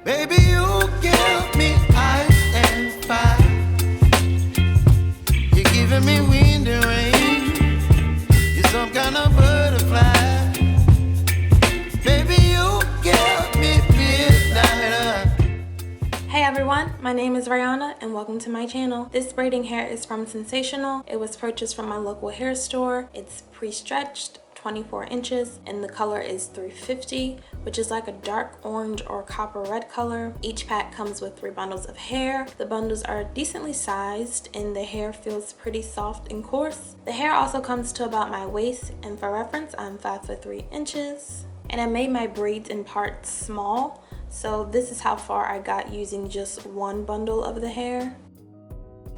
Baby, you give me ice and fire. You're giving me wind and rain. You're some kind of butterfly. Baby, you give me midnight. Hey everyone, my name is Rihanna and welcome to my channel. This braiding hair is from Sensational. It was purchased from my local hair store. It's pre-stretched, 24 inches, and the color is 350, which is like a dark orange or copper red color. Each pack comes with 3 bundles of hair. The bundles are decently sized and the hair feels pretty soft and coarse. The hair also comes to about my waist, and for reference, I'm 5'3". And I made my braids in parts small. So this is how far I got using just 1 bundle of the hair.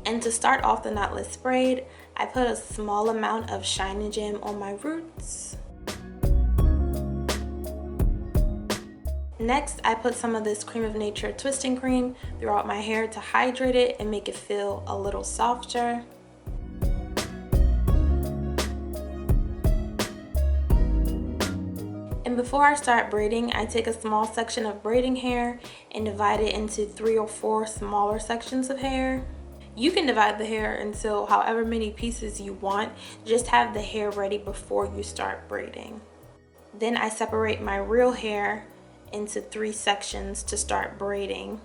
And to start off the knotless braid, I put a small amount of Shine and Jam on my roots. Next, I put some of this Cream of Nature twisting cream throughout my hair to hydrate it and make it feel a little softer. And before I start braiding, I take a small section of braiding hair and divide it into 3 or 4 smaller sections of hair. You can divide the hair into however many pieces you want. Just have the hair ready before you start braiding. Then I separate my real hair into 3 sections to start braiding.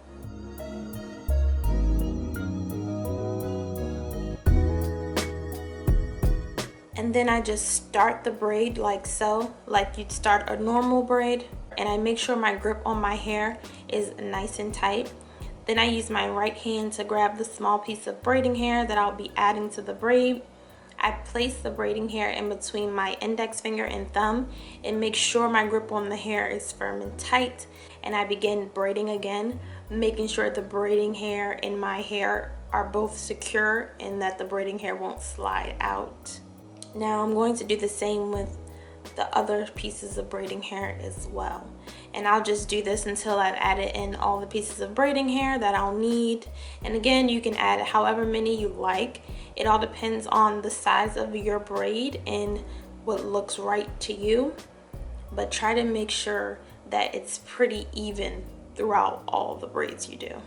And then I just start the braid like so, like you'd start a normal braid. And I make sure my grip on my hair is nice and tight. Then I use my right hand to grab the small piece of braiding hair that I'll be adding to the braid. I place the braiding hair in between my index finger and thumb and make sure my grip on the hair is firm and tight. And I begin braiding again, making sure the braiding hair and my hair are both secure and that the braiding hair won't slide out. Now I'm going to do the same with the other pieces of braiding hair as well. And I'll just do this until I've added in all the pieces of braiding hair that I'll need. And again, you can add however many you like. It all depends on the size of your braid and what looks right to you. But try to make sure that it's pretty even throughout all the braids you do.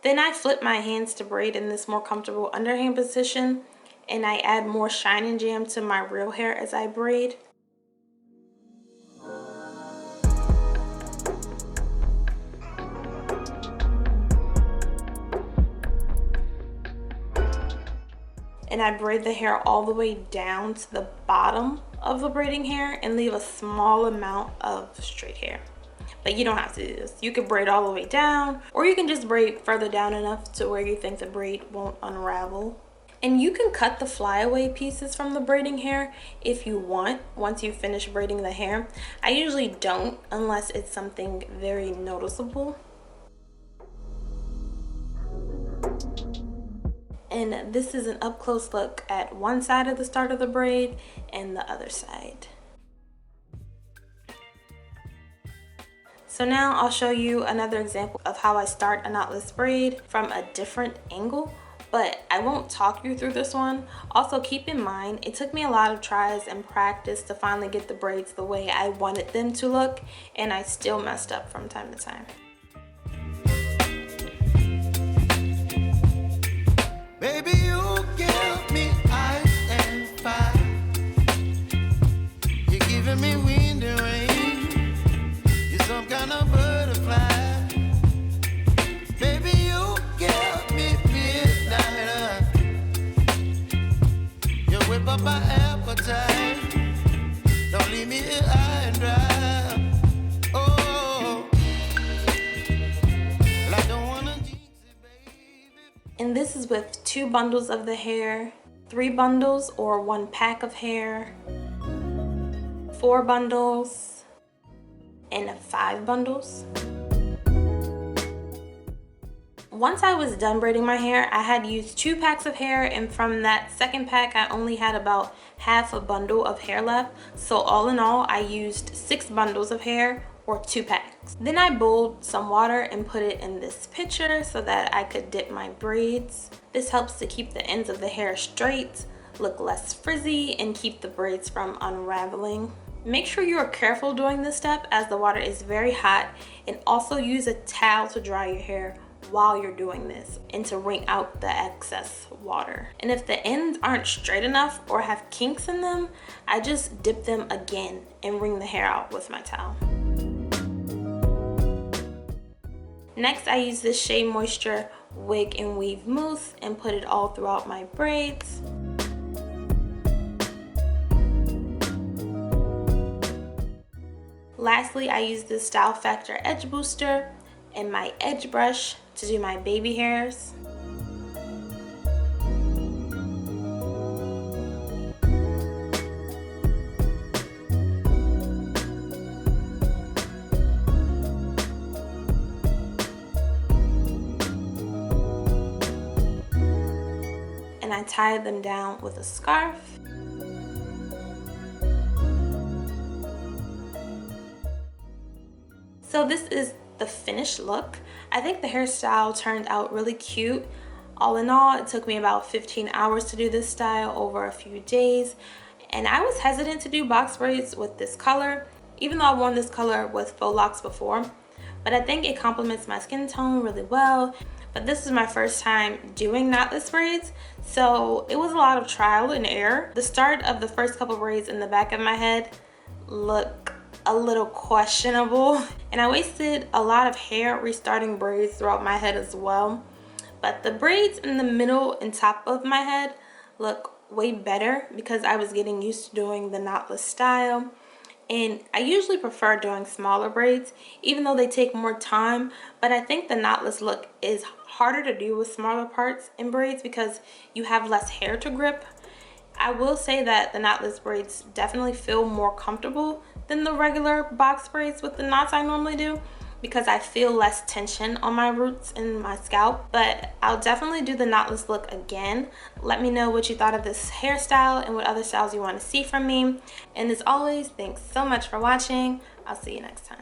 Then I flip my hands to braid in this more comfortable underhand position, and I add more Shine and Jam to my real hair as I braid. And I braid the hair all the way down to the bottom of the braiding hair and leave a small amount of straight hair. But you don't have to do this. You can braid all the way down, or you can just braid further down enough to where you think the braid won't unravel. And you can cut the flyaway pieces from the braiding hair if you want once you finish braiding the hair. I usually don't unless it's something very noticeable. And this is an up close look at one side of the start of the braid and the other side. So now I'll show you another example of how I start a knotless braid from a different angle, but I won't talk you through this one. Also keep in mind, it took me a lot of tries and practice to finally get the braids the way I wanted them to look, and I still messed up from time to time. Baby, you give me ice and fire. You're giving me wind and rain. Some kind of butterfly. Baby, you give me midnight. You whip up my appetite. Don't leave me here high and dry. Oh, well, I don't wanna jinx it, baby. And this is with 2 bundles of the hair, 3 bundles or 1 pack of hair, 4 bundles, and 5 bundles. Once I was done braiding my hair, I had used 2 packs of hair, and from that second pack I only had about half a bundle of hair left. So all in all, I used 6 bundles of hair or 2 packs. Then I boiled some water and put it in this pitcher so that I could dip my braids. This helps to keep the ends of the hair straight, look less frizzy and keep the braids from unraveling. Make sure you are careful doing this step as the water is very hot, and also use a towel to dry your hair while you're doing this and to wring out the excess water. And if the ends aren't straight enough or have kinks in them, I just dip them again and wring the hair out with my towel. Next, I use this Shea Moisture Wig and Weave Mousse and put it all throughout my braids. Lastly, I use this Style Factor Edge Booster and my edge brush to do my baby hairs. And I tie them down with a scarf. So this is the finished look. I think the hairstyle turned out really cute. All in all, it took me about 15 hours to do this style over a few days. And I was hesitant to do box braids with this color, even though I've worn this color with faux locks before. But I think it complements my skin tone really well. But this is my first time doing knotless braids, so it was a lot of trial and error. The start of the first couple braids in the back of my head look a little questionable, and I wasted a lot of hair restarting braids throughout my head as well. But the braids in the middle and top of my head look way better because I was getting used to doing the knotless style. And I usually prefer doing smaller braids, even though they take more time. But I think the knotless look is harder to do with smaller parts in braids because you have less hair to grip. I will say that the knotless braids definitely feel more comfortable than the regular box braids with the knots I normally do, because I feel less tension on my roots and my scalp. But I'll definitely do the knotless look again. Let me know what you thought of this hairstyle and what other styles you want to see from me. And as always, thanks so much for watching. I'll see you next time.